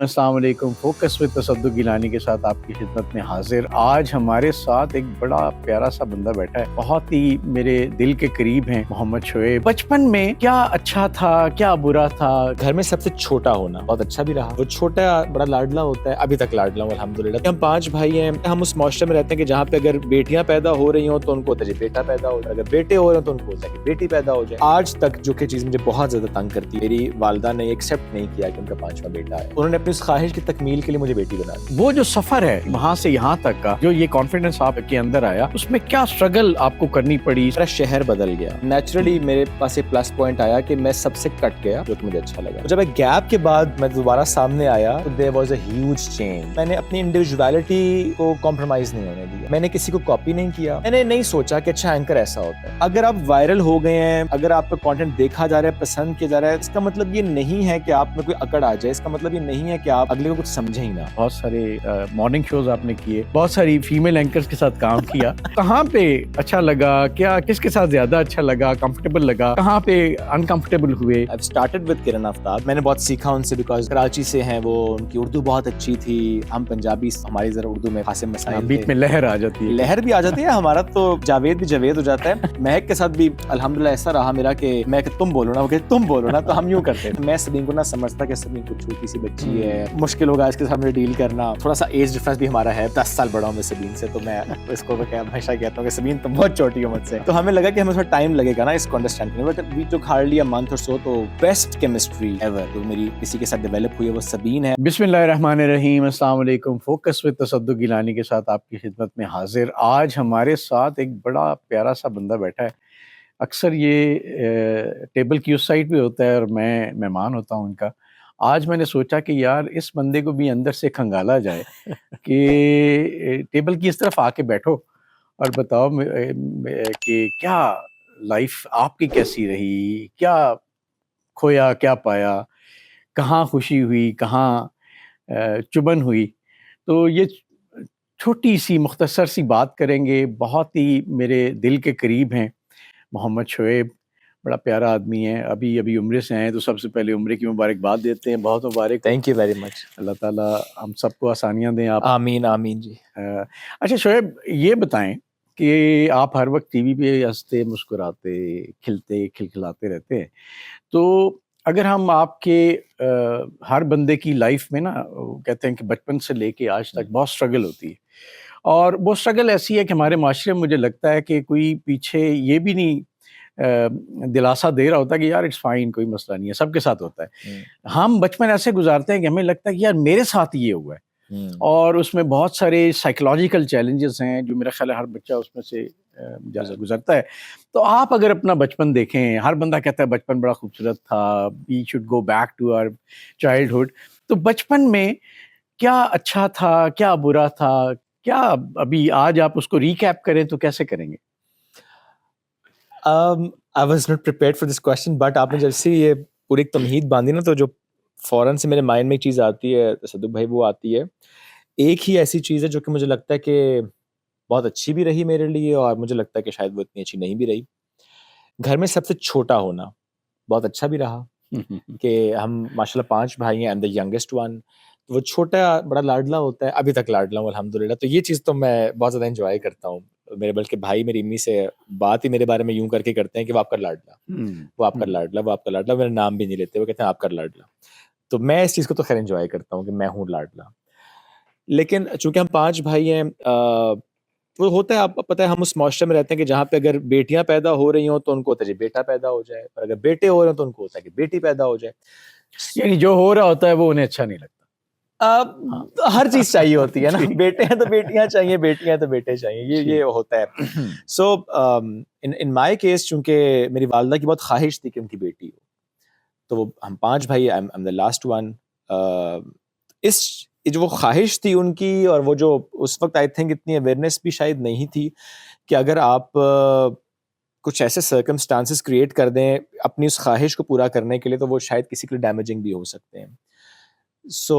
अस्सलाम वालेकुम। Focus with Tassaduq Gilani के साथ आपकी खिदमत में हाजिर। आज हमारे साथ एक बड़ा प्यारा सा बंदा बैठा है, बहुत ही मेरे दिल के करीब हैं, मोहम्मद शोएब। बचपन में क्या अच्छा था, क्या बुरा था? घर में सबसे छोटा होना बहुत अच्छा भी रहा। वो छोटा बड़ा लाडला होता है, अभी तक लाडला हूँ अल्हम्दुलिल्लाह। हम 5 भाई हैं। हम उस माशरे में रहते हैं कि जहाँ पे अगर बेटियां पैदा हो रही हो तो उनको होता है जी बेटा पैदा हो जाए, अगर बेटे हो रहे हो तो उनको होता है कि बेटी पैदा हो जाए। आज तक जो कि चीज मुझे बहुत ज्यादा तंग करती है, मेरी वालिदा ने एक्सेप्ट नहीं किया कि उनका 5वां बेटा है। उन्होंने अपनी उस ख्वाहिश की तकमील के लिए मुझे बेटी बना दी। वो जो सफर है वहाँ से यहाँ तक का, जो ये कॉन्फिडेंस आपके अंदर आया, उसमें क्या स्ट्रगल आपको करनी पड़ी? मेरा शहर बदल गया। नेचुरली मेरे पास एक प्लस पॉइंट आया कि मैं सबसे कट गया, जो कि मुझे अच्छा लगा। जब एक गैप के बाद मैं दोबारा सामने आया तो there was a huge change. मैंने अपनी इंडिविजुअलिटी को कॉम्प्रोमाइज नहीं होने दिया। मैंने किसी को कॉपी नहीं किया। मैंने नहीं सोचा कि अच्छा एंकर ऐसा होता है। अगर आप वायरल हो गए हैं, अगर आपका कंटेंट देखा जा रहा है, पसंद किया जा रहा है, इसका मतलब ये नहीं है कि आप में कोई अकड़ आ जाए। इसका मतलब ये नहीं है कि आप अगले को कुछ समझे ही ना। बहुत सारे मॉर्निंग शोज आपने किए, बहुत सारी फीमेल एंकर्स के साथ काम किया। कहाँ पे अच्छा लगा, क्या किसके साथ ज्यादा अच्छा लगा, कंफर्टेबल लगा, कहाँ पे अनकंफर्टेबल हुए? I've started with किरण आफ्ताब। मैंने बहुत सीखा उनसे, बिकॉज कराची से हैं वो, उनकी उर्दू बहुत अच्छी थी। हम पंजाबी, हमारी जरा उर्दू में खासे मसाइल बीच थे। में लहर आ जाती है। लहर भी आ जाती है। हमारा तो जावेद भी जवेद हो जाता है। महक के साथ भी अल्हम्दुलिल्लाह ऐसा रहा मेरा कि मैं कि तुम बोलो ना, वो कहते तुम बोलो ना, तो हम यूं करते हैं। मैं सबीन को ना समझता कि सबीन कुछ छोटी सी बच्ची है, मुश्किल होगा इसके सामने डील करना। थोड़ा सा एज डिफरेंस भी हमारा है, 10 साल बड़ा हूं मैं सबीन से, तो मैं इसको हमेशा कहता हूँ कि सबीन तुम बहुत छोटी हो मुझसे। तो हमें लगा कि हमें थोड़ा टाइम लगेगा ना इसको अंडरस्टैंड करने में, but we took hardly a month or so. तो बेस्ट केमिस्ट्री एवर जो मेरी किसी के साथ डेवलप हुई है वो सबीन है। बिस्मिल्लाहिर्रहमानिर्रहीम। अस्सलाम वालेकुम। फोकस विद तसद्दुक़ गिलानी के साथ आपकी खिदमत में हाजिर। आज हमारे साथ एक बड़ा प्यारा सा बंदा बैठा है। अक्सर ये टेबल की उस साइड पे होता है और मैं मेहमान होता हूँ इनका। आज मैंने सोचा कि यार इस बंदे को भी अंदर से खंगाला जाए कि टेबल की इस तरफ आके बैठो और बताओ कि क्या लाइफ आपकी कैसी रही, क्या खोया, क्या पाया, कहाँ खुशी हुई, कहाँ चुभन हुई। तो ये छोटी सी मुख्तसर सी बात करेंगे। बहुत ही मेरे दिल के करीब हैं मोहम्मद शोएब। बड़ा प्यारा आदमी है, अभी अभी उम्रे से आए, तो सबसे पहले उम्रे की मुबारकबाद देते हैं। बहुत मुबारक हो। Thank you very much. Allah ताला हम सबको आसानियाँ दें। आप आमीन आमीन जी। अच्छा शोएब, ये बताएं कि आप हर वक्त टीवी पे हंसते मुस्कुराते खिलते खिलखिलाते रहते हैं, तो अगर हम आपके हर बंदे की लाइफ में ना, वो कहते हैं कि बचपन से लेके आज तक बहुत स्ट्रगल होती है, और वो स्ट्रगल ऐसी है कि हमारे माशरे में मुझे लगता है कि कोई पीछे ये भी नहीं दिलासा दे रहा होता कि यार इट्स फाइन, कोई मसला नहीं है, सबके साथ होता है। हम बचपन ऐसे गुजारते हैं कि हमें लगता है कि यार मेरे साथ ये हुआ है, और उसमें बहुत सारे साइकोलॉजिकल चैलेंजेस हैं जो मेरा ख्याल है हर बच्चा उसमें से गुजरता है। तो आप अगर अपना बचपन देखें, हर बंदा कहता है बचपन बड़ा खूबसूरत था, we should go back to our childhood. तो बचपन में क्या अच्छा था, क्या बुरा था, क्या अभी आज आप उसको रिकैप करें तो कैसे करेंगे? I was not prepared for this question, but आपने जैसे ये पूरी एक तमहीद बांधी ना, तो जो फौरन से मेरे माइंड में एक चीज़ आती है सदुक भाई, वो आती है। एक ही ऐसी चीज़ है जो कि मुझे लगता है कि बहुत अच्छी भी रही मेरे लिए, और मुझे लगता है कि शायद वो इतनी अच्छी नहीं भी रही। घर में सबसे छोटा होना बहुत अच्छा भी रहा कि हम माशाल्लाह 5 भाई हैं, I am the youngest one. तो वो छोटा बड़ा लाडला होता है, अभी तक लाडला हूँ अल्हम्दुलिल्लाह। तो ये चीज़ तो मैं बहुत ज़्यादा एन्जॉय करता हूँ। मेरे बल्कि भाई मेरी अम्मी से बात ही मेरे बारे में यूँ करके करते हैं कि वो आपका लाडला, हुँ, वो आपका हुँ। लाडला, वो आपका लाडला। मेरा नाम भी नहीं लेते, वो कहते हैं आपका लाडला। तो मैं इस चीज़ को तो ख़ैर एन्जॉय करता हूँ कि मैं हूँ लाडला। लेकिन चूँकि हम 5 भाई हैं, वो होता है, आपको पता है, हम उस माशरे में रहते हैं कि जहाँ पे अगर बेटियाँ पैदा हो रही हों तो उनको होता है जी बेटा पैदा हो जाए, और अगर बेटे हो रहे हो तो उनको होता है कि बेटी पैदा हो जाए। यानी जो हो रहा होता है वो उन्हें अच्छा नहीं लगता। हाँ। हर चीज़ चाहिए होती है ना, ठीक बेटे हैं तो बेटियाँ चाहिए, बेटियाँ हैं तो बेटे चाहिए, ये ठीक। होता है। सो इन इन माय केस, चूँकि मेरी वालिदा की बहुत ख़्वाहिश थी कि उनकी बेटी हो, तो वो हम 5 भाई, I am the last one. इस ये जो वो ख़्वाहिश थी उनकी, और वो जो उस वक़्त आई थिंक इतनी अवेयरनेस भी शायद नहीं थी कि अगर आप कुछ ऐसे सर्कमस्टांसेस क्रिएट कर दें अपनी उस ख़्वाहिश को पूरा करने के लिए, तो वो शायद किसी के लिए डैमेजिंग भी हो सकते हैं। सो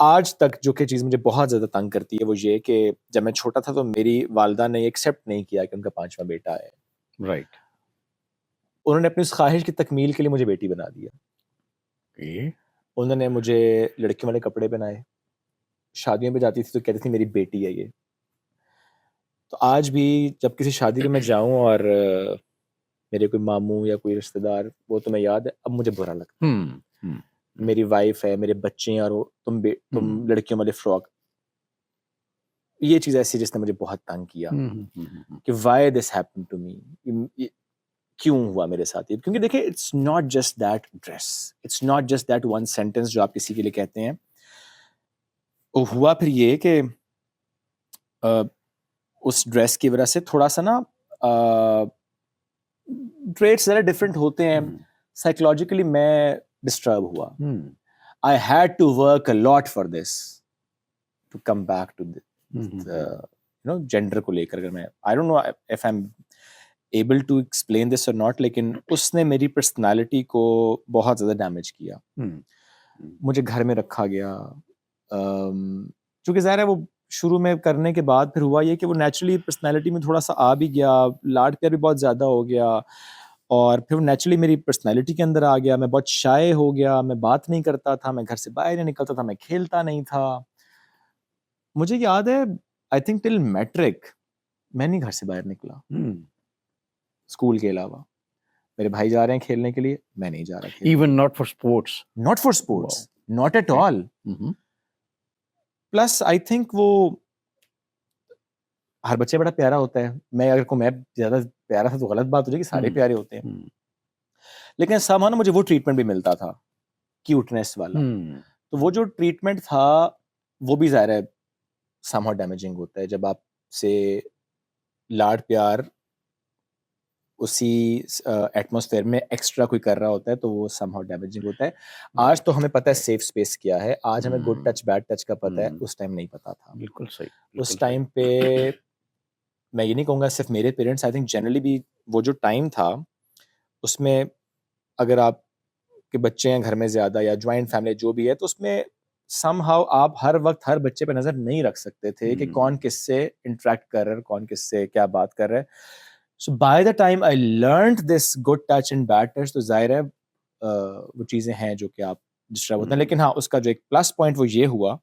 आज तक जो कि चीज़ मुझे बहुत ज़्यादा तंग करती है वो ये कि जब मैं छोटा था तो मेरी वालिदा ने एक्सेप्ट नहीं किया कि उनका 5वां बेटा है। राइट। उन्होंने अपनी उस ख़्वाहिश की तकमील के लिए मुझे बेटी बना दिया। ये? उन्होंने मुझे लड़कियों वाले कपड़े पहनाए, शादियों पे जाती थी तो कहती थी मेरी बेटी है ये। तो आज भी जब किसी शादी में मैं जाऊँ और मेरे कोई मामू या कोई रिश्तेदार, वो तुम्हें याद है? अब मुझे बुरा लगता है। हुँ, हुँ, मेरी वाइफ़ है, मेरे बच्चे हैं और वो तुम हुँ, लड़कियों वाले फ्रॉक। ये चीज़ ऐसी जिसने मुझे बहुत तंग किया हुँ, हुँ, हुँ, कि why this happened to me, ये क्यों हुआ मेरे साथ ये? क्योंकि देखिए it's not just that dress, it's not just that one sentence जो आप किसी के लिए कहते हैं। वो हुआ फिर ये कि अ, उस ड्रेस की वजह से थोड़ा-सा ना अ, ट्रेट्स ज़रा डिफरेंट होते हैं। हुँ, साइकोलॉजिकली मैं डिस्टर्ब हुआ। Hmm, I had to work a lot for this to come back to hmm, hmm, hmm, gender को लेकर। अगर मैं I don't know if I am able to explain this और नॉट, लेकिन उसने मेरी पर्सनालिटी को बहुत ज़्यादा डैमेज किया। हुँ, हुँ, मुझे घर में रखा गया। चूँकि ज़ाहिर है वो शुरू में करने के बाद फिर हुआ ये कि वो नेचुरली पर्सनैलिटी में थोड़ा-सा आ भी गया, लाड-प्यार भी बहुत ज़्यादा हो गया और फिर वो नेचुरली मेरी पर्सनैलिटी के अंदर आ गया। मैं बहुत शाय हो गया, मैं बात नहीं करता था, मैं घर से बाहर नहीं निकलता था, मैं खेलता नहीं था। मुझे याद है आई थिंक टिल मैट्रिक मैं नहीं घर से बाहर निकला, हुँ। स्कूल के अलावा। मेरे भाई जा रहे हैं खेलने के लिए, मैं नहीं जा रहा खेलने Even के लिए। not for sports. Not for Wow. Sports, not at Okay. All. Mhm. Plus I think वो हर बच्चे बड़ा प्यारा होता है। मैं ज़्यादा प्यारा था तो गलत बात हो जाएगी, सारे हुँ, प्यारे होते हैं। हुँ, लेकिन समहाउ ना मुझे वो ट्रीटमेंट भी मिलता था, क्यूटनेस वाला। हुँ, तो वो जो ट्रीटमेंट था, वो भी ज़ाहिर है समहाउ डैमेजिंग होता है। जब आपसे लाड-प्यार उसी एटमॉस्फेयर में एक्स्ट्रा कोई कर रहा होता है, तो वो समहाउ डैमेजिंग होता है। आज तो राइट, हमें पता है राइट। सेफ स्पेस क्या है, आज हमें गुड हुँ, टच, बैड टच का पता है, हुँ, उस टाइम नहीं पता था। बिल्कुल सही, उस बिल्कुल सही। टाइम पे मैं ये नहीं कहूँगा सिर्फ़ मेरे पेरेंट्स, आई थिंक जनरली भी वो जो टाइम था, उसमें अगर आपके बच्चे हैं घर में ज़्यादा या जॉइंट फैमिली जो भी है, तो उसमें समहाउ आप हर वक़्त हर बच्चे पे नज़र नहीं रख सकते थे कि कौन हुँ, किससे इंटरैक्ट कर रहा है, कौन किससे क्या बात कर रहा है। So by the time I learned this good touch and bad touch, तो ज़ाहिर है वो चीज़ें हैं जो कि आप डिस्टर्ब होते हैं। हुँ, लेकिन हाँ, उसका जो एक प्लस पॉइंट वो ये हुआ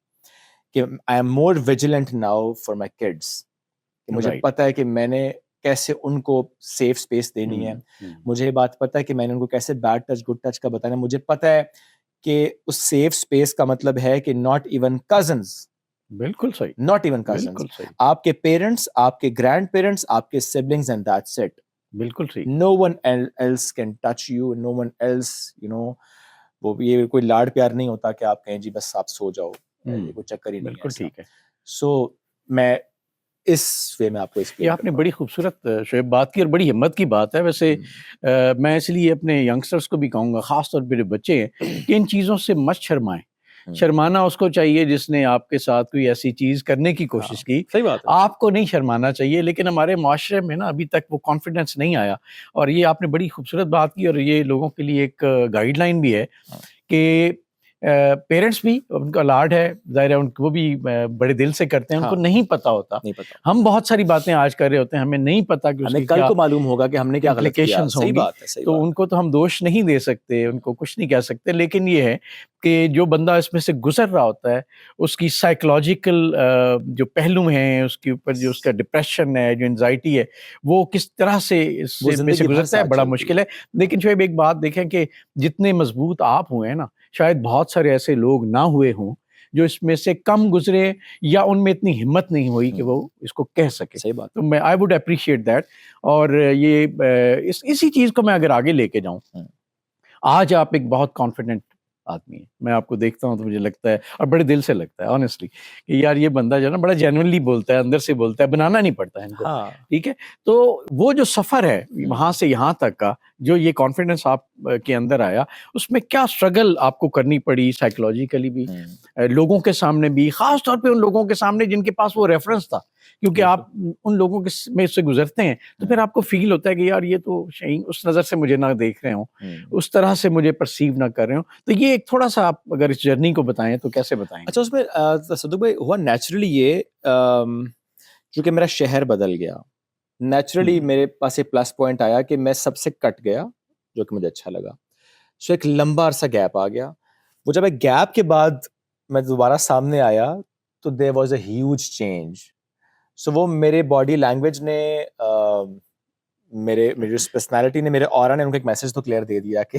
कि I am more vigilant now for my kids, कि मुझे राइट। पता है कि मैंने कैसे उनको सेफ स्पेस देनी है। हुँ, हुँ, मुझे ये बात पता है कि मैंने उनको कैसे बैड टच, गुड टच का बताना है। मुझे पता है कि उस सेफ स्पेस का मतलब है कि नॉट इवन कज़िन्स, बिल्कुल सही, नॉट इवन कज़िन्स, बिल्कुल सही, आपके पेरेंट्स, आपके ग्रैंड-पेरेंट्स, आपके सिबलिंग्स एंड दैट्स इट। बिल्कुल सही। No one else can touch you, no one else, you know, वो ये कोई लाड-प्यार नहीं होता कि आप कहें जी बस आप सो जाओ। ये हुँ, कोई चक्कर ही नहीं है बिल्कुल ऐसा। ठीक है। सो मैं इस वे में आपको ये एक्सप्लेन कर आपने पाऊँ। बड़ी खूबसूरत शोएब बात की और बड़ी हिम्मत की बात है वैसे हुँ, मैं इसलिए अपने यंगस्टर्स को भी कहूँगा ख़ास तौर पे मेरे बच्चे हैं कि इन चीज़ों से मत शर्माएँ। हुँ। शर्माना उसको चाहिए जिसने आपके साथ कोई ऐसी चीज़ करने की हाँ, कोशिश की। सही बात है। आपको नहीं शर्माना चाहिए लेकिन हमारे मुआशरे में ना अभी तक वो कॉन्फिडेंस नहीं आया और ये आपने बड़ी खूबसूरत बात की और ये लोगों के लिए एक गाइडलाइन भी है हाँ, कि पेरेंट्स भी उनका लाड है, ज़ाहिर है उनको वो भी बड़े दिल से करते हैं, उनको हाँ, नहीं पता होता। नहीं पता। हम बहुत सारी बातें आज कर रहे होते हैं, हमें नहीं पता कि हमें उसकी कल क्या को मालूम होगा कि हमने क्या गलत किया। इम्प्लीकेशंस होंगी, सही तो बात है। उनको तो हम दोष नहीं दे सकते, हुँ, उनको कुछ नहीं कह सकते, लेकिन ये है कि जो बंदा इसमें से गुज़र रहा होता है, उसकी साइकोलॉजिकल जो पहलू हैं, उसके ऊपर जो उसका डिप्रेशन है, जो एंग्ज़ायटी है, वो किस तरह से वो इससे में से ज़िंदगी भर गुज़रता है, साथ बड़ा चलती मुश्किल है। है। लेकिन शोएब एक बात देखें कि जितने मज़बूत आप हुए हैं ना, शायद बहुत सारे ऐसे लोग ना हुए हों, जो इसमें से कम गुज़रे या उनमें इतनी हिम्मत नहीं हुई कि हुँ, वो इसको कह सकें। सही बात तो मैं आई वुड एप्रिशिएट दैट और ये इस इसी चीज़ को मैं अगर आगे लेके जाऊँ, है। हुँ, आज आप एक बहुत कॉन्फिडेंट आदमी हैं। मैं आपको देखता हूँ तो मुझे लगता है और बड़े दिल से लगता है ऑनेस्टली कि यार ये बंदा जो है ना बड़ा जेन्युइनली बोलता है, अंदर से बोलता है, बनाना नहीं पड़ता है इनको, हाँ, ठीक है? तो वो जो सफ़र है हुँ, वहाँ से यहाँ तक का, जो ये कॉन्फिडेंस आप के अंदर आया, उसमें क्या स्ट्रगल आपको करनी पड़ी साइकोलॉजिकली भी हुँ, लोगों के सामने भी, ख़ास तौर पे उन लोगों के सामने जिनके पास वो रेफ़रेंस था। क्योंकि बिल्कुल। आप उन लोगों के में से गुज़रते हैं, तो फिर हुँ, आपको फ़ील होता है कि यार ये तो सही उस नज़र से मुझे ना देख रहे हों। हुँ। उस तरह से मुझे परसीव ना कर रहे हों। तो ये एक थोड़ा-सा आप अगर इस जर्नी को बताएँ तो कैसे बताएँगे? अच्छा उसमें सदुक भाई हुआ नेचुरली ये चूँकि मेरा शहर बदल गया, नेचुरली हुँ, मेरे पास एक प्लस पॉइंट आया कि मैं सबसे कट गया, जो कि मुझे अच्छा लगा। सो एक लंबा अरसा गैप आ गया। वो जब एक गैप के बाद मैं दोबारा सामने आया तो there was a huge change. So वो मेरे बॉडी लैंग्वेज ने मेरे मेरी पर्सनालिटी ने, मेरे ऑरा ने उनको एक मैसेज तो क्लियर दे दिया कि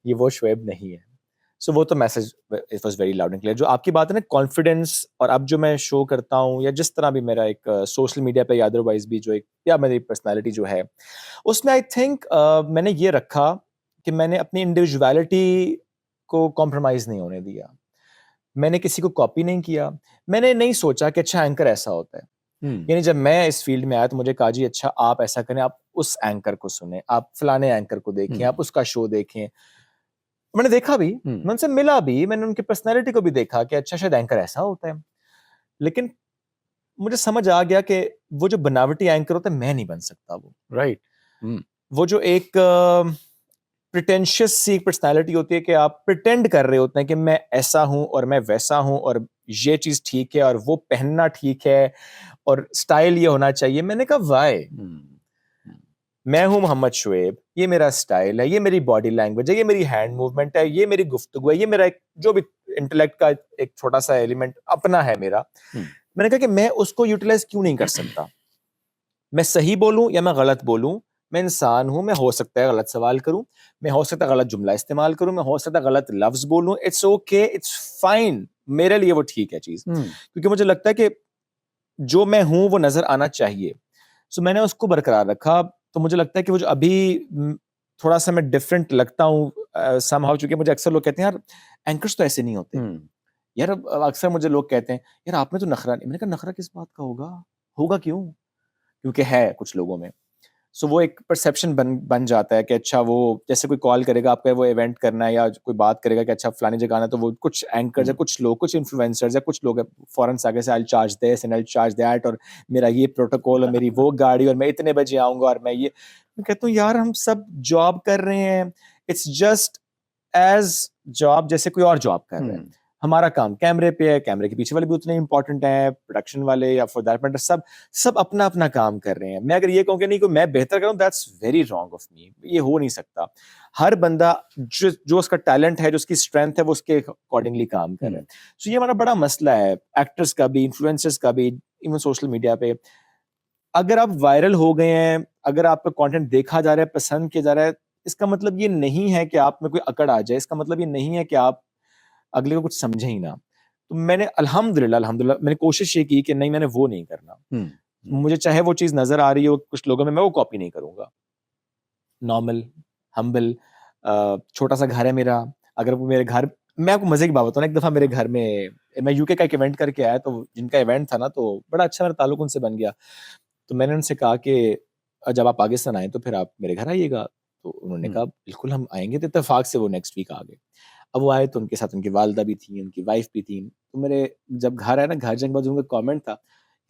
ये वो शुएब नहीं है। सो वो तो message it was very loud and clear. जो आपकी बात है ना कॉन्फिडेंस, और अब जो मैं शो करता हूँ या जिस तरह भी मेरा एक सोशल मीडिया पे या अदरवाइज भी जो एक या मेरी पर्सनालिटी जो है, उसमें आई थिंक मैंने ये रखा कि मैंने अपनी इंडिविजुअलिटी को कॉम्प्रोमाइज नहीं होने दिया। मैंने किसी को कॉपी नहीं किया। मैंने नहीं सोचा कि अच्छा एंकर ऐसा होता है। यानी जब मैं इस फील्ड में आया तो मुझे कहा जी अच्छा आप ऐसा करें, आप उस एंकर को सुने, आप फलाने एंकर को देखें, आप उसका शो देखें। मैंने देखा भी, मैं उनसे मिला भी, मैंने उनकी पर्सनैलिटी को भी देखा कि अच्छा शायद एंकर ऐसा होता है। लेकिन मुझे समझ आ गया कि वो जो बनावटी एंकर होता है मैं नहीं बन सकता वो। राइट। वो जो एक प्रिटेंशियस सी पर्सनैलिटी होती है कि आप प्रिटेंड कर रहे होते हैं कि मैं ऐसा हूं और मैं वैसा हूं और ये चीज ठीक है और वो पहनना ठीक है और स्टाइल ये होना चाहिए। मैंने कहा वाई, मैं हूं मोहम्मद शुएब, ये मेरा स्टाइल है, ये मेरी बॉडी लैंग्वेज है, ये मेरी हैंड मूवमेंट है, ये मेरी गुफ्तगू है, ये मेरा एक जो भी इंटेलेक्ट का एक छोटा सा एलिमेंट अपना है मेरा। मैंने कहा कि मैं उसको यूटिलाइज क्यों नहीं कर सकता। मैं सही बोलूं या मैं गलत बोलूं, मैं इंसान हूं, मैं हो सकता है गलत सवाल करूं, मैं हो सकता है गलत जुमला इस्तेमाल करूं, मैं हो सकता है गलत लफ्ज बोलूं। इट्स ओके, इट्स फाइन, मेरे लिए वो ठीक है चीज। क्योंकि मुझे लगता है कि जो मैं हूं वो नजर आना चाहिए। सो मैंने उसको बरकरार रखा। तो मुझे लगता है कि वो जो अभी थोड़ा सा मैं डिफरेंट लगता हूँ समहाउ, चूंकि मुझे अक्सर लोग कहते हैं यार एंकर्स तो ऐसे नहीं होते यार। अक्सर मुझे लोग कहते हैं यार आप में तो नखरा नहीं। मैंने कहा नखरा किस बात का होगा, होगा क्यों? क्योंकि है कुछ लोगों में। सो वो एक परसेप्शन बन जाता है कि अच्छा वो जैसे कोई कॉल करेगा आपका, वो इवेंट करना है या कोई बात करेगा कि अच्छा फलानी जगह आना, तो वो कुछ एंकर्स या कुछ लोग, कुछ इन्फ्लुएंसर्स या कुछ लोग फौरन से आगे से आई charge this and I charge that, और मेरा ये प्रोटोकॉल और मेरी वो गाड़ी और मैं इतने बजे आऊंगा और मैं कहता हूँ यार हम सब जॉब कर रहे हैं। इट्स जस्ट एज जॉब जैसे कोई और जॉब कर रहे हैं। हमारा काम कैमरे पे है, कैमरे के पीछे वाले भी उतने इंपॉर्टेंट हैं, प्रोडक्शन वाले या फॉर दैट मैटर सब सब अपना अपना काम कर रहे हैं। मैं अगर ये कहूँ कि नहीं कोई मैं बेहतर करूँ, that's very wrong of me. ये हो नहीं सकता। हर बंदा जो उसका टैलेंट है, जो उसकी स्ट्रेंथ है, वो उसके अकॉर्डिंगली काम कर रहा है। सो ये हमारा बड़ा मसला है एक्टर्स का भी, इन्फ्लुएंसर्स का भी, इवन सोशल मीडिया पे। अगर आप वायरल हो गए हैं, अगर आपका कंटेंट देखा जा रहा है, पसंद किया जा रहा है, इसका मतलब ये नहीं है कि आप में कोई अकड़ आ जाए। इसका मतलब ये नहीं है कि आप अगले को कुछ समझे ही ना। तो मैंने अल्हम्दुलिल्लाह मैंने कोशिश ये की कि नहीं, मैंने वो नहीं करना। मुझे चाहे वो चीज़ नज़र आ रही हो कुछ लोगों में, मैं वो कॉपी नहीं करूँगा। नॉर्मल, हम्बल, छोटा-सा घर है मेरा। अगर वो मेरे घर, मैं आपको मज़े की बात बताऊँ ना, एक दफ़ा मेरे घर में मैं यूके का एक इवेंट करके आया, तो जिनका इवेंट था ना, तो बड़ा अच्छा मेरा ताल्लुक उनसे बन गया। तो मैंने उनसे कहा कि जब आप पाकिस्तान आएँ तो फिर आप मेरे घर आइएगा। तो उन्होंने कहा बिल्कुल हम आएँगे। तो इत्तेफ़ाक से वो नेक्स्ट वीक आ गए। अब वो आए तो उनके साथ उनकी वालिदा भी थी, उनकी वाइफ़ भी थी। तो मेरे जब घर आए ना, घर जाने के बाद उनका कमेंट था,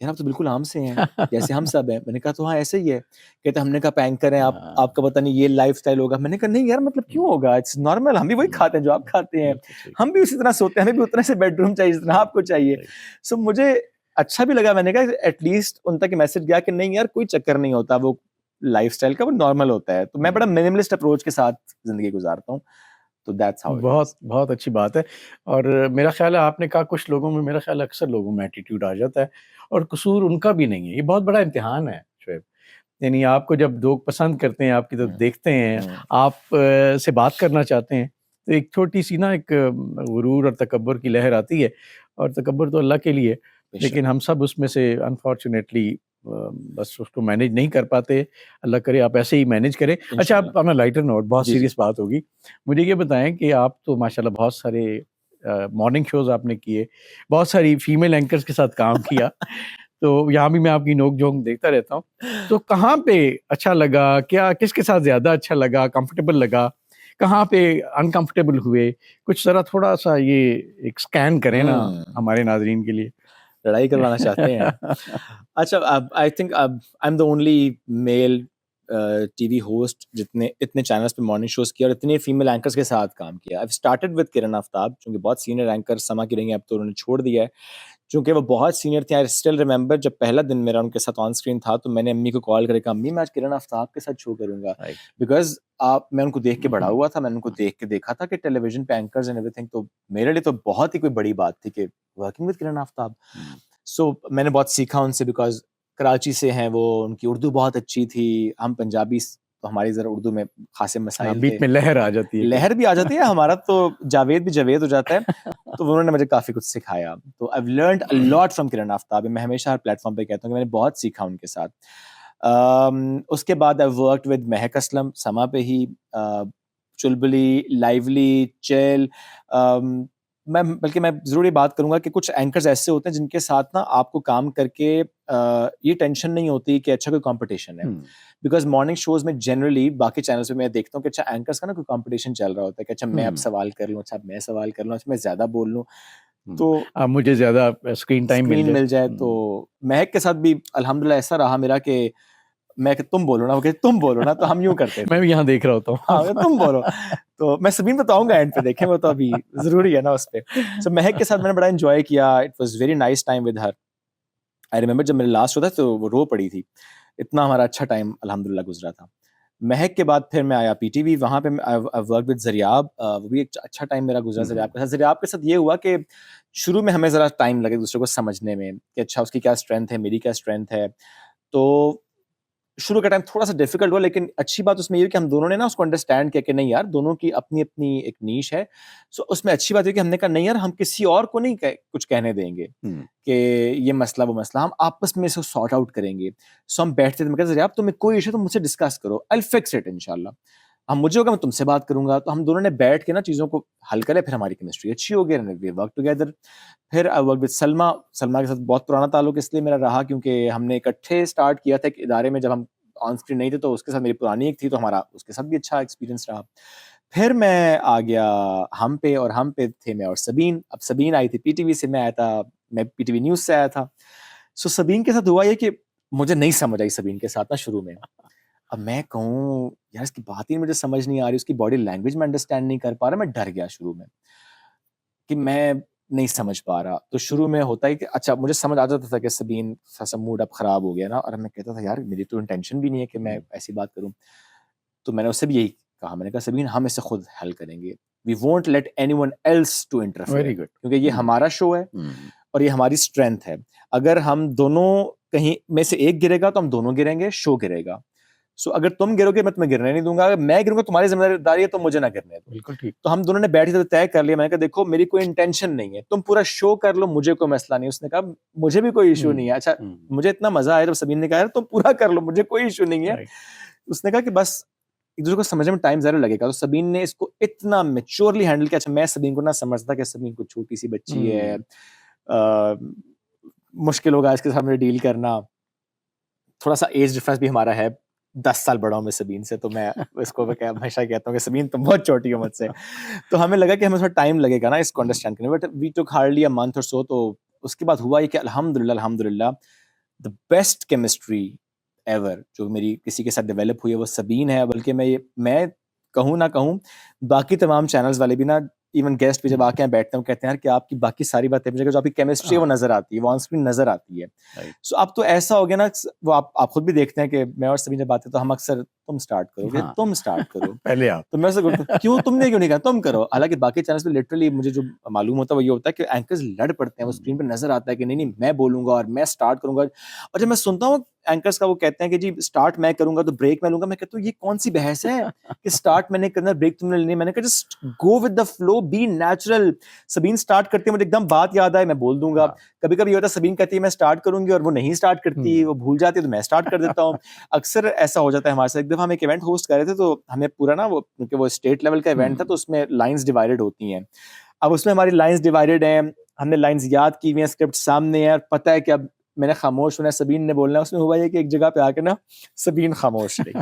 यार आप तो बिल्कुल आम से हैं, जैसे हम सब हैं। मैंने कहा तो हाँ, ऐसे ही है। कहते हमने कहा आप एंकर हैं, आप आपका पता नहीं ये लाइफ़स्टाइल होगा। मैंने कहा नहीं यार, मतलब क्यों होगा? इट्स नॉर्मल, हम भी वही खाते हैं जो आप खाते हैं। हम भी उसी तरह सोते हैं, हमें भी उतना से बेडरूम चाहिए जितना आपको चाहिए। सो मुझे अच्छा भी लगा। मैंने कहा एटलीस्ट उन तक मैसेज गया कि नहीं यार, कोई चक्कर नहीं होता वो लाइफ़स्टाइल का, वो नॉर्मल होता है। तो मैं बड़ा मिनिमलिस्ट अप्रोच के साथ ज़िंदगी गुज़ारता हूँ। तो दैट्स हाउ इट इज़। बहुत बहुत अच्छी बात है। और मेरा ख़्याल है आपने कहा कुछ लोगों में, मेरा ख़्याल है अक्सर लोगों में एटीट्यूड आ जाता है और कसूर उनका भी नहीं है। ये बहुत बड़ा इम्तिहान है शुएब। यानी आपको जब लोग पसंद करते हैं, आपकी तरफ देखते हैं, आप से बात करना चाहते हैं, तो एक छोटी-सी ना एक गुरूर और तकब्बुर की लहर आती है, और तकब्बुर तो अल्लाह के लिए, लेकिन हम सब उसमें से अनफॉर्च्युनेटली बस उसको मैनेज नहीं कर पाते। अल्लाह करे आप ऐसे ही मैनेज करें। अच्छा, अब ऑन अ लाइटर नोट, बहुत जी, जी। सीरियस बात होगी। मुझे ये बताएँ कि आप तो माशाल्लाह बहुत सारे मॉर्निंग शोज़ आपने किए, बहुत सारी फीमेल एंकर्स के साथ काम किया, तो यहाँ भी मैं आपकी नोक-झोंक देखता रहता हूँ। तो कहाँ पे अच्छा लगा? क्या किसके साथ ज़्यादा अच्छा लगा, कंफर्टेबल लगा? कहाँ पे अनकंफर्टेबल हुए? कुछ ज़रा थोड़ा-सा ये एक स्कैन करें ना हुँ, हमारे नाज़रीन के लिए। लड़ाई करवाना चाहते हैं। अच्छा, अब आई थिंक अब I am the only mail TV host जितने इतने चैनल्स पे मॉर्निंग शोज़ किया और इतने फीमेल एंकर्स के साथ काम किया। आई हैव स्टार्टेड विद किरण आफ़ताब, जो कि बहुत सीनियर एंकर समा की रही हैं, अब तो उन्होंने छोड़ दिया है। चूँकि वो बहुत सीनियर थे, आई स्टिल रिमेंबर जब पहला दिन मेरा उनके साथ ऑन स्क्रीन था, तो मैंने अम्मी को कॉल करके कहा, "अम्मी मैं आज किरण आफ्ताब के साथ शो करूँगा।" राइट। बिकॉज़ मैं उनको देख के बड़ा हुआ था, मैंने उनको देख के देखा था कि टेलीविज़न पे एंकर्स एंड एवरीथिंग, तो मेरे लिए तो बहुत ही कोई बड़ी बात थी कि वर्किंग विद किरण आफ्ताब। हुँ। सो मैंने बहुत सीखा उनसे बिकॉज़ कराची से हैं वो, उनकी उर्दू बहुत अच्छी थी, हम पंजाबी तो हमारी ज़रा उर्दू में ख़ासे हाँ, मसाइल थे। बीच में लहर आ जाती है लहर भी आ जाती है, हमारा तो जावेद भी जवेद हो जाता है, कहीं। तो उन्होंने मुझे काफ़ी कुछ सिखाया। तो I have learned a lot from Kiran Aftab, मैं हमेशा हर प्लेटफ़ॉर्म पे कहता हूँ कि मैंने बहुत सीखा उनके साथ। उसके बाद आई वर्कड विद महक असलम, समा पे ही, चुलबुली, लाइवली, चिल, अम, मैं ज़रूर ये बात करूँगा कि कुछ एंकर्स ऐसे होते हैं जिनके साथ ना आपको काम करके ये टेंशन नहीं होती कि अच्छा कोई कॉम्पिटिशन है। हुँ, बिकॉज़ मॉर्निंग शोज़ में जनरली बाकी चैनल्स पे मैं देखता हूँ कि अच्छा एंकर्स का ना कोई कॉम्पिटिशन चल रहा होता है कि अच्छा मैं अब हुँ, सवाल कर लूँ, अच्छा अब मैं सवाल कर लूँ, अच्छा मैं ज़्यादा बोल लूँ, हुँ। तो अब मुझे ज़्यादा स्क्रीन टाइम मिल स्क्रीन जाए। मिल जाए। तो हुँ। महक के साथ भी अल्हम्दुलिल्लाह ऐसा रहा मेरा कि मैं कि तुम बोलो ना, वो कहती तुम बोलो ना, तो हम यूँ करते मैं थे। भी यहाँ देख रहा होता हाँ, मैं तुम बोलो। हूँ। तो मैं सबीन बताऊँगा एंड पे, देखें वो तो अभी ज़रूरी है ना उस पे। सो महक के साथ मैंने बड़ा एन्जॉय किया, it was very nice time with her. I remember जब मेरा लास्ट शो था तो वो रो पड़ी थी। इतना हमारा अच्छा टाइम अल्हम्दुलिल्लाह गुज़रा था। महक के बाद फिर मैं आया पीटीवी, वहाँ पे आई वर्क विद ज़रियाब, वो भी एक अच्छा टाइम मेरा गुज़रा हुँ, ज़रियाब हुँ, के साथ। ज़रियाब के साथ ये हुआ कि शुरू में हमें ज़रा टाइम लगे दूसरे को समझने में कि अच्छा उसकी क्या स्ट्रेंथ है, मेरी क्या स्ट्रेंथ है। तो शुरू का टाइम थोड़ा-सा डिफ़िकल्ट हुआ, लेकिन अच्छी बात उसमें ये है कि हम दोनों ने ना उसको अंडरस्टैंड किया कि नहीं यार, दोनों की अपनी-अपनी एक नीश है। सो उसमें अच्छी बात ये है कि हमने कहा नहीं यार, हम किसी और को नहीं कुछ कहने देंगे हुँ, कि ये मसला, वो मसला, हम आपस में इसको सॉर्ट आउट करेंगे। सो हम बैठते थे, मैं कहता था, "यार तुम्हें कोई इश्यू है तो मुझसे डिस्कस करो, आई विल फिक्स इट इंशाल्लाह।" अब मुझे होगा मैं तुमसे बात करूँगा, तो हम दोनों ने बैठ के ना चीज़ों को हल करें, फिर हमारी केमिस्ट्री अच्छी हो गई एंड वी वर्क टुगेदर। फिर I work with Salma, Salma के साथ बहुत पुराना ताल्लुक इसलिए मेरा रहा क्योंकि हमने इकट्ठे स्टार्ट किया था एक इदारे में, जब हम ऑन स्क्रीन नहीं थे, तो उसके साथ मेरी पुरानी एक थी, तो हमारा उसके साथ भी अच्छा एक्सपीरियंस रहा। फिर मैं आ गया हम पे, और हम पे थे मैं और सबीन। अब सबीन आई थी पीटीवी से, मैं आया था, मैं पीटीवी न्यूज़ से आया था। सो सबीन के साथ हुआ ये कि मुझे नहीं समझ आई सबीन के साथ ना शुरू में। अब मैं कहूँ यार इसकी बात ही मुझे समझ नहीं आ रही, उसकी बॉडी लैंग्वेज मैं अंडरस्टैंड नहीं कर पा रहा, मैं डर गया शुरू में कि मैं नहीं समझ पा रहा। तो शुरू में होता है कि अच्छा मुझे समझ आ जाता था कि सबीन सा मूड अब खराब हो गया ना, और मैं कहता था यार मेरी तो इंटेंशन भी नहीं है कि मैं हुँ, ऐसी बात करूँ। तो मैंने उससे भी यही कहा, मैंने कहा सबीन हम इसे खुद हल करेंगे। We won't let anyone else to interfere, very good. क्योंकि ये हुँ, हमारा शो है हुँ, और ये हमारी स्ट्रेंथ है। अगर हम दोनों कहीं में से एक गिरेगा तो हम दोनों गिरेंगे, शो गिरेगा। सो अगर तुम गिरोगे मैं तुम्हें गिरने नहीं दूँगा, अगर मैं गिरूँगा तुम्हारी ज़िम्मेदारी है, तुम मुझे ना गिरने दो। बिल्कुल ठीक। तो हम दोनों ने बैठ के तय कर लिया, मैंने कहा देखो मेरी कोई इंटेंशन नहीं है, तुम पूरा शो कर लो, मुझे कोई मसला नहीं है। उसने कहा मुझे भी कोई इश्यू नहीं हुँ, है। अच्छा, हुँ, मुझे इतना मज़ा आया जब सबीन ने कहा यार तुम पूरा कर लो, मुझे कोई इश्यू नहीं है। राइट। उसने कहा कि बस एक-दूसरे को समझने में टाइम ज़रा लगेगा। तो सबीन ने इसको इतना मैच्योरली हैंडल किया। अच्छा मैं सबीन को ना समझता कि सबीन कोई छोटी-सी बच्ची है, हुँ, मुश्किल होगा इसके सामने डील करना। थोड़ा-सा एज डिफरेंस भी हमारा है, 10 साल बड़ा हूँ मैं सबीन से, तो मैं इसको मैं हमेशा कहता हूँ कि सबीन तुम बहुत छोटी हो मुझसे। तो हमें लगा कि हमें थोड़ा टाइम लगेगा ना इसको हुँ, अंडरस्टैंड करने में, but we took hardly a month or so. तो उसके बाद हुआ ये कि अल्हम्दुलिल्लाह अल्हम्दुलिल्लाह द बेस्ट केमिस्ट्री एवर जो मेरी किसी के साथ डेवलप हुई है वो सबीन है। बल्कि मैं कहूँ ना कहूँ, बाकी तमाम चैनल्स वाले भी ना, इवन गेस्ट भी जब हुँ, आके यहाँ बैठते हैं, वो कहते हैं यार कि आपकी बाकी सारी बातें मुझे जो आपकी केमिस्ट्री है वो हाँ, नज़र आती है, वो ऑन स्क्रीन नज़र आती है। राइट। सो अब तो ऐसा हो गया ना, वो आप खुद भी देखते हैं कि मैं और सबीन जब बातें तो हम अक्सर तुम स्टार्ट करोगे, हाँ, तुम स्टार्ट करो। पहले आप। तो मैं उससे बोलता हूँ, "क्यों तुमने क्यों नहीं कहा? तुम करो।" हालाँकि बाकी चैनल्स पे लिटरली मुझे जो मालूम होता है वो ये होता है कि एंकर्स लड़ पड़ते हैं, वो स्क्रीन पे हुँ, नज़र आता है कि नहीं-नहीं मैं बोलूँगा और मैं स्टार्ट करूँगा। और जब मैं सुनता हूँ एंकर्स का, वो कहते हैं कि जी स्टार्ट मैं करूँगा तो ब्रेक मैं लूँगा, मैं कहता हूँ ये कौन-सी बहस है कि स्टार्ट मैंने करना, ब्रेक तुमने लेनी है। मैंने कहा just go with the flow, be natural. Sabeen start करती है, मुझे एकदम बात याद आए मैं बोल दूँगा। हाँ, कभी-कभी ये होता है सबीन कहती है मैं स्टार्ट करूँगी और वो नहीं स्टार्ट करती, हुँ, वो भूल जाती है तो मैं स्टार्ट कर देता हूँ। अक्सर ऐसा हो जाता है हमारे साथ। एक दफ़ा हम एक इवेंट होस्ट कर रहे थे, तो हमें पूरा ना, वो क्योंकि वो स्टेट लेवल का इवेंट था, तो हुँ, उसमें लाइन्स डिवाइडेड होती हैं। अब उसमें हमारी लाइन्स डिवाइडेड हैं, हमने लाइन्स याद की हुई हैं, स्क्रिप्ट सामने है और पता है कि अब मैंने खामोश होना है, सबीन ने बोलना है। उसमें हुआ ये कि एक जगह पे आके ना सबीन खामोश रही।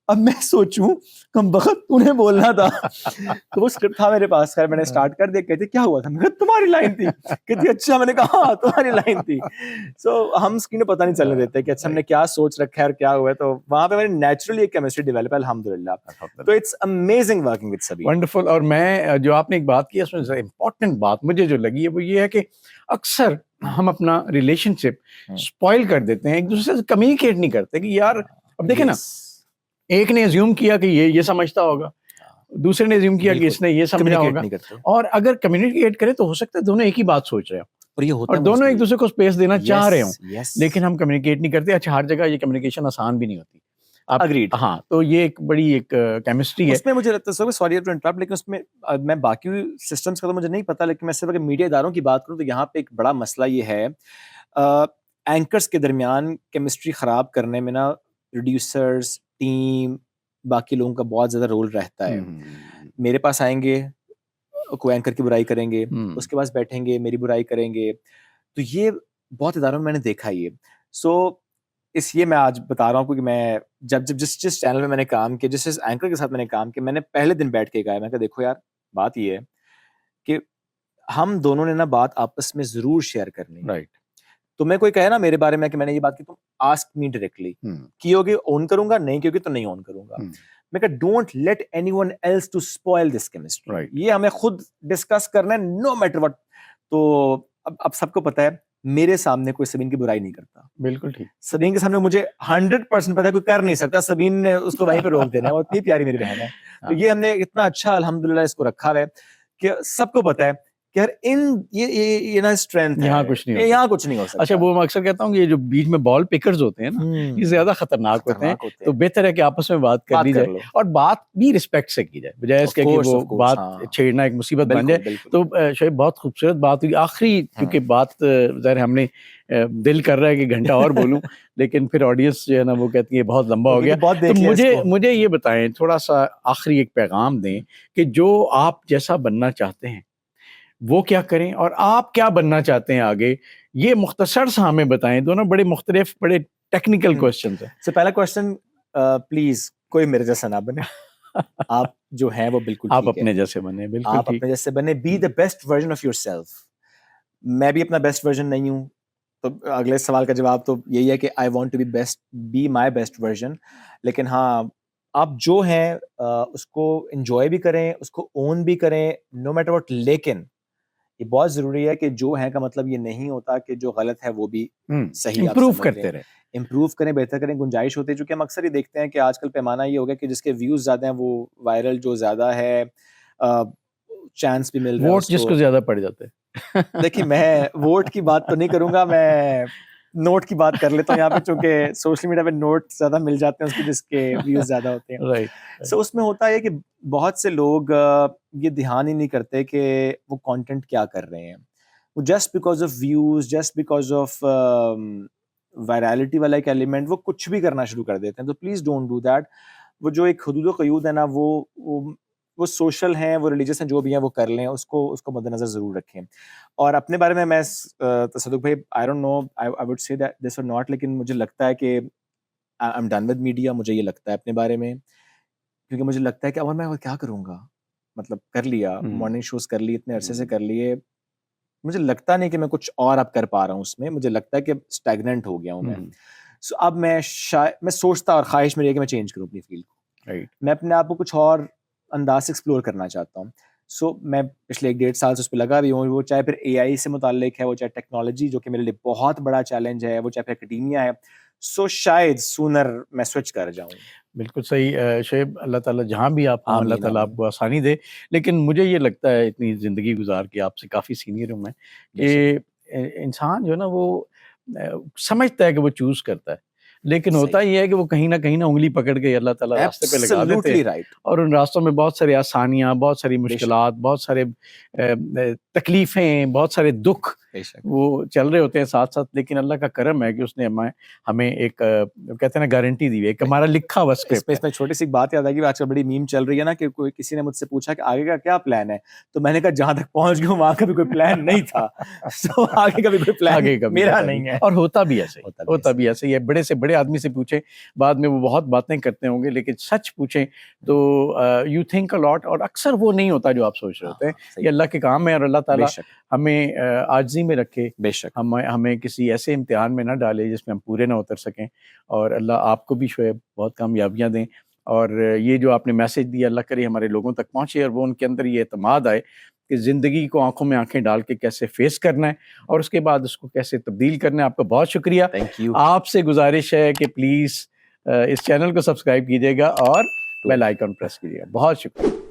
अब मैं सोचूँ कमबख्त तूने बोलना था। तो वो स्क्रिप्ट था मेरे पास, खैर मैंने स्टार्ट कर दिया। कहती क्या हुआ था? मैंने कहा तुम्हारी लाइन थी। कहती अच्छा, मैंने कहा हाँ, तुम्हारी लाइन थी। सो हम स्क्रीन पे पता नहीं चलने देते कि अच्छा हमने राइट, क्या सोच रखा है और क्या हुआ है। तो वहाँ पे मेरी नेचुरली एक केमिस्ट्री डेवलप है अल्हम्दुलिल्लाह। तो अल्हम्दुलिल्लाह। It's amazing working with Sabeen. Wonderful. और मैं जो आपने एक बात की है उसमें इम्पोर्टेंट बात मुझे जो लगी है वो ये है कि अक्सर हम अपना रिलेशनशिप हम्म, स्पॉइल कर देते हैं, एक दूसरे से कम्युनिकेट नहीं करते कि यार अब देखे ना, yes, एक ने अज्यूम किया कि ये समझता होगा, हाँ, दूसरे ने अज्यूम किया कि बिल्कुल इसने ये समझा कम्युनिकेट होगा, नहीं करते और अगर कम्युनिकेट करें तो हो सकता है दोनों एक ही बात सोच रहे हो और ये और होता है दोनों एक मोस्टली। दूसरे को स्पेस देना चाह रहे हों, यस यस, लेकिन हम कम्युनिकेट नहीं करते। अच्छा, हर जगह ये कम्युनिकेशन आसान भी नहीं होती। आप अग्रीड। हाँ, तो ये एक बड़ी एक केमिस्ट्री है। उसमें मुझे लगता है, सॉरी टू इंटरप्ट, लेकिन उसमें मैं बाकी सिस्टम्स का तो मुझे नहीं पता, लेकिन मैं सिर्फ अगर मीडिया इदारों की बात करूं तो यहाँ पे एक बड़ा मसला ये है, एंकर्स के दरमियान केमिस्ट्री खराब करने में ना प्रोड्यूसर्स, टीम, बाकी लोगों का बहुत ज्यादा रोल रहता है। मेरे पास आएंगे, कोई एंकर की बुराई करेंगे, उसके पास बैठेंगे, मेरी बुराई करेंगे, तो ये बहुत इदारों में मैंने देखा ही है। सो इसलिए मैं आज बता रहा हूँ, क्योंकि मैं जब जब जिस जिस चैनल में मैंने काम किया, जिस जिस एंकर के साथ मैंने काम किया, मैंने पहले दिन बैठ के कहा, मैंने कहा देखो यार, बात ये है कि हम दोनों ने ना बात आपस में जरूर शेयर करनी है। राइट। तो मैं कोई कहे ना मेरे बारे में कि मैंने ये बात की, तुम आस्क मी डायरेक्टली, की होगी ऑन करूंगा, नहीं की होगी तो नहीं ऑन करूंगा। मैं कहा don't let anyone else to spoil this chemistry, right. ये हमें खुद डिस्कस करना है, नो मैटर व्हाट। तो अब सबको पता है मेरे सामने कोई सबीन की बुराई नहीं करता, बिल्कुल ठीक। सबीन के सामने मुझे 100% पता है कोई कर नहीं सकता, सबीन ने उसको वहीं पे रोक देना है, वो इतनी प्यारी मेरी बहन है। तो ये हमने इतना अच्छा अल्हम्दुलिल्लाह इसको रखा है कि सबको पता है कि यार ये ना स्ट्रेंथ है, यहाँ कुछ नहीं होता। यहाँ कुछ नहीं हो सकता। अच्छा, वो मैं अक्सर कहता हूँ कि ये जो बीच में बॉल पिकर्स होते हैं ना, ये ज्यादा खतरनाक होते हैं, तो बेहतर है कि आपस में बात कर ली जाए और बात भी रिस्पेक्ट से की जाए, बजाय इसके कि वो बात छेड़ना एक मुसीबत बन जाए। तो शायद बहुत खूबसूरत बात हुई आखिरी, क्योंकि बात ज़ाहिर हमने दिल कर रहा है कि घंटा और बोलूं, लेकिन फिर ऑडियंस जो है ना वो कहती है बहुत लंबा हो गया। तो मुझे ये बताएं, थोड़ा सा आखिरी एक पैगाम दें कि जो आप जैसा बनना चाहते हैं वो क्या करें और आप क्या बनना चाहते हैं आगे, ये मुख्तसर सा हमें बताएं। दोनों बड़े मुख्तलिफ, बड़े टेक्निकल क्वेश्चंस हैं। तो पहला क्वेश्चन, प्लीज कोई मेरे जैसा ना बने। आप जो हैं वो बिल्कुल आप ठीक है, अपने जैसे बने, बिल्कुल आप ठीक। अपने जैसे बने, be the best version of yourself. मैं भी अपना बेस्ट वर्जन नहीं हूँ, तो अगले सवाल का जवाब तो यही है कि I want to be best, be my best version. लेकिन हाँ, आप जो हैं उसको एंजॉय भी करें, उसको ओन भी करें, नो मैटर व्हाट। लेकिन ये बहुत जरूरी है कि जो है का मतलब ये नहीं होता कि जो गलत है वो भी सही आप इम्प्रूव समझ करते लें। रहे। इम्प्रूव करें, बेहतर करें, गुंजाइश होती है। चूंकि हम अक्सर ही देखते हैं कि आजकल पैमाना ये हो गया कि जिसके व्यूज ज्यादा हैं वो वायरल जो ज्यादा है, चांस भी मिल रहा है वोट उसको। जिसको ज्यादा पड़ जाते हैं। देखिए, मैं वोट की बात तो नहीं करूंगा, मैं नोट की बात कर लेता हूँ यहाँ पे, चूंकि सोशल मीडिया पे नोट ज्यादा मिल जाते हैं उसके जिसके व्यूज ज्यादा होते हैं। राइट। सो उसमें होता है कि बहुत से लोग ये ध्यान ही नहीं करते कि वो कंटेंट क्या कर रहे हैं। वो just because of views, just because of virality वाला एक एलिमेंट, वो कुछ भी करना शुरू कर देते हैं। तो प्लीज डोंट डू दैट। वो जो एक हदूद क़यूद है ना, वो सोशल हैं, वो रिलीजियस हैं, जो भी हैं वो कर लें, उसको उसको मद्देनजर जरूर रखें। और अपने बारे में मैं तसद्दुक़ भाई, आई don't no, I would say that this और नॉट, लेकिन मुझे लगता है कि I am done with media. मुझे ये लगता है अपने बारे में, क्योंकि मुझे लगता है कि अब मैं और क्या करूंगा, मतलब कर लिया, मॉर्निंग शोज कर लिए, इतने अरसे से कर लिए, मुझे लगता नहीं कि मैं कुछ और अब कर पा रहा हूँ उसमें। मुझे लगता है कि स्टैग्नेंट हो गया हूँ मैं। सो अब मैं सोचता और ख्वाहिश मेरी है कि मैं चेंज करूँ अपनी फील्ड को। राइट। मैं अपने आप को कुछ और अंदाज से एक्सप्लोर करना चाहता हूँ। सो मैं पिछले 1-1.5 साल से उस पर लगा भी हूँ। वो चाहे फिर एआई से मुतालिक है, वो चाहे टेक्नोलॉजी जो कि मेरे लिए बहुत बड़ा चैलेंज है, वो चाहे फिर एकेडमिया है। सो शायद सूनर मैं स्विच कर जाऊँ। बिल्कुल सही। शोएब, अल्लाह ताला जहाँ भी आप हों, अल्लाह आमीन ताला आमीन। आपको आसानी दे। लेकिन मुझे ये लगता है, इतनी ज़िंदगी गुजार के, आपसे काफ़ी सीनियर हूँ मैं, बेशक, कि इंसान जो है ना वो समझता है कि वो चूज़ करता है, लेकिन होता सही, ये है कि वो कहीं न उंगली पकड़ के अल्लाह ताला रास्ते पे लगा देते हैं एब्सोल्युटली राइट। और उन रास्तों में बहुत सारी आसानियाँ, बहुत सारी बेशक, मुश्किलात, बहुत सारे तकलीफ़ें, बहुत सारे दुःख बेशक। वो चल रहे होते हैं साथ-साथ। लेकिन अल्लाह का करम है कि उसने हमें हमें एक कहते हैं ना गारंटी दी हुई है, एक हमारा लिखा हुआ स्क्रिप्ट है। इसमें छोटी सी बात याद आ गई, आजकल बड़ी मीम चल रही है ना, कि कोई किसी ने मुझसे पूछा कि आगे का क्या प्लान है, तो मैंने कहा जहां तक पहुंच गया वहां का भी कोई प्लान नहीं था। सो आगे का भी कोई प्लान आगे का भी मेरा पता नहीं है। और होता भी ऐसे ही, होता भी होता ऐसे भी ऐसे ही है। बड़े से बड़े आदमी से पूछें, बाद में वो बहुत बातें करते होंगे, लेकिन सच पूछें तो यू थिंक अ लॉट, और अक्सर वो नहीं होता जो आप सोच रहे होते हैं। सही ये अल्लाह के काम है और अल्लाह ताला बेशक हमें आजिज़ी में रखे, बेशक। हमें किसी ऐसे इम्तिहान में ना डाले जिसमें हम पूरे ना उतर सकें। और अल्लाह आपको भी शोएब बहुत कामयाबियाँ दें। और ये जो आपने मैसेज दिया, अल्लाह करे हमारे लोगों तक पहुँचे और वो उनके अंदर ये एतमाद आए कि ज़िंदगी को आँखों में आँखें डाल के कैसे फेस करना है और उसके बाद उसको कैसे तब्दील करना है। आपका बहुत शुक्रिया। Thank you. आपसे गुज़ारिश है कि प्लीज़ इस चैनल को सब्सक्राइब कीजिएगा और बेल आइकन प्रेस कीजिएगा। बहुत शुक्रिया।